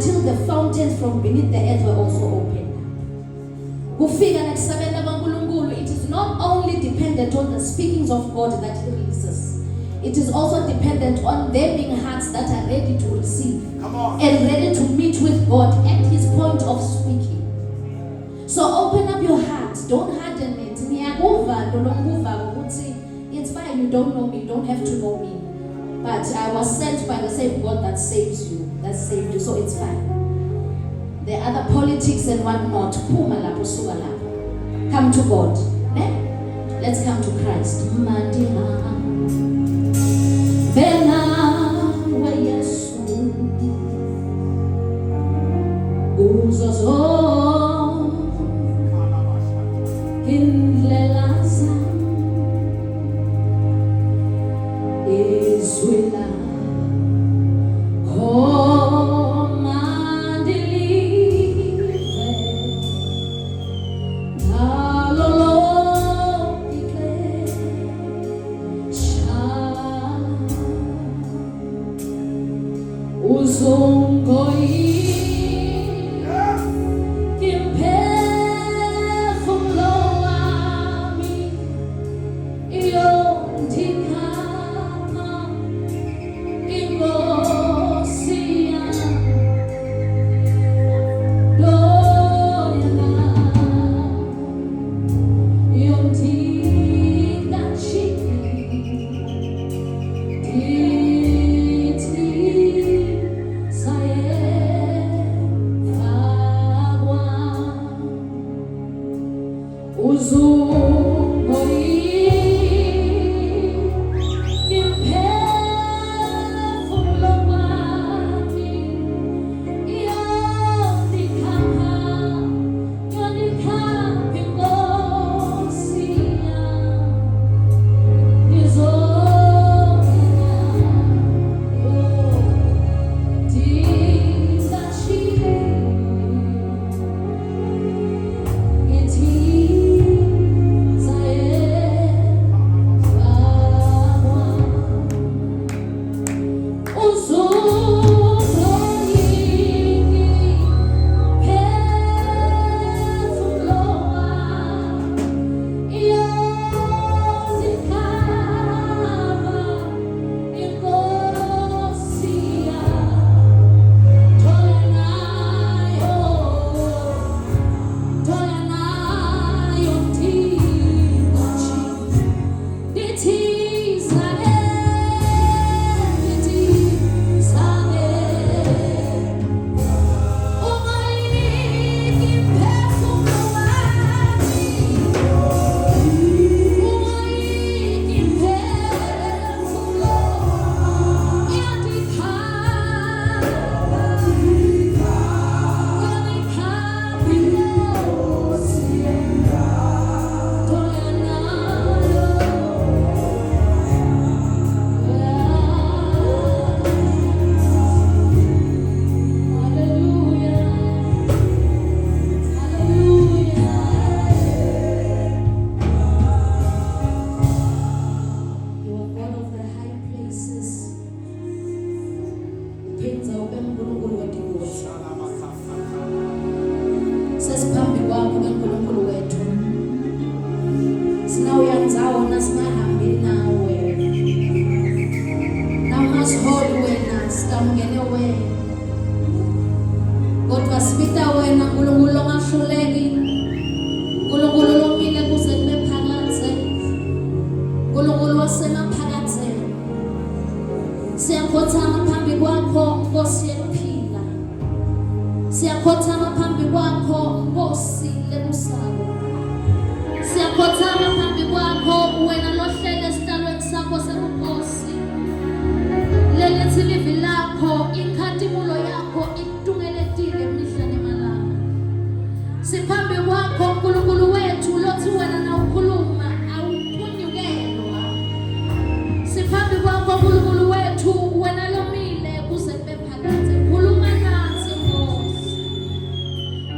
until the fountains from beneath the earth were also opened. It is not only dependent on the speakings of God that He releases. It is also dependent on there being hearts that are ready to receive and ready to meet with God at His point of speaking. So open up your heart. Don't harden it. It's fine, you don't know me, you don't have to know me. But I was sent by the same God that saves you, that saved you, so it's fine. The other politics and whatnot, come to God. Let's come to Christ.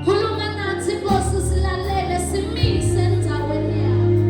Khuluma nathi Nkosi silalele simise endaweni yakho.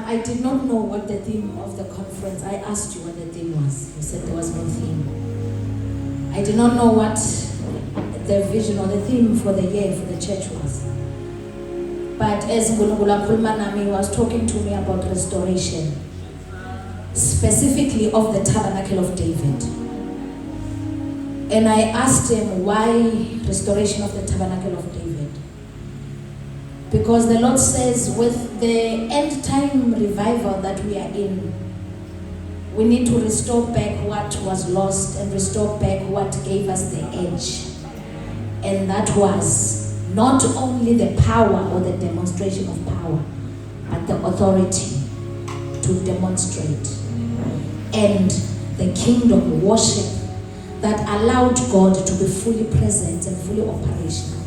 I did not know what the theme of the conference. I asked you what the theme was. You said there was no theme. I did not know what the vision or the theme for the year for the church was. But as Ngulungula Kulmanami was talking to me about restoration, specifically of the Tabernacle of David. And I asked him, why restoration of the Tabernacle of David? Because the Lord says, with the end time revival that we are in, we need to restore back what was lost and restore back what gave us the edge. And that was not only the power or the demonstration of power, but the authority to demonstrate. And the kingdom worship that allowed God to be fully present and fully operational.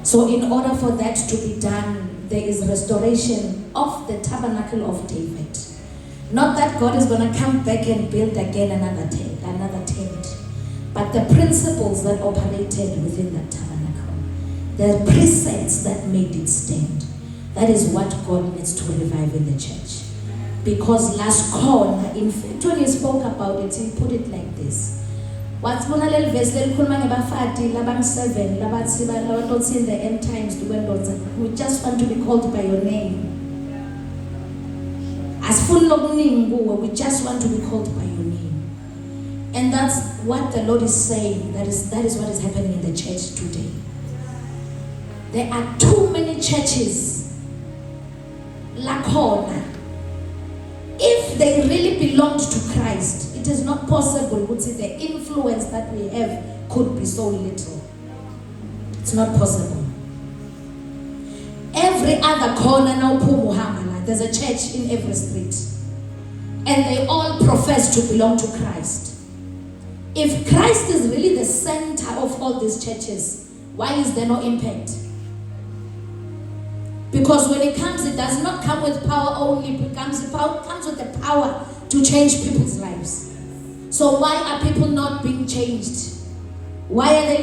So in order for that to be done, there is restoration of the Tabernacle of David. Not that God is going to come back and build again another tent, but the principles that operated within that tabernacle, the precepts that made it stand. That is what God needs to revive in the church. Because last corner, in fact, when he spoke about it, he put it like this. What's one little verse in the end times, we just want to be called by your name. As full of name, we just want to be called by your name. And that's what the Lord is saying. That is what is happening in the church today. There are too many churches. Lakona. If they really belonged to Christ, it is not possible to say the influence that we have could be so little. It's not possible. Every other corner now, there's a church in every street. And they all profess to belong to Christ. If Christ is really the center of all these churches, why is there no impact? Because when it comes, it does not come with power only. It comes with the power to change people's lives. So why are people not being changed? Why are they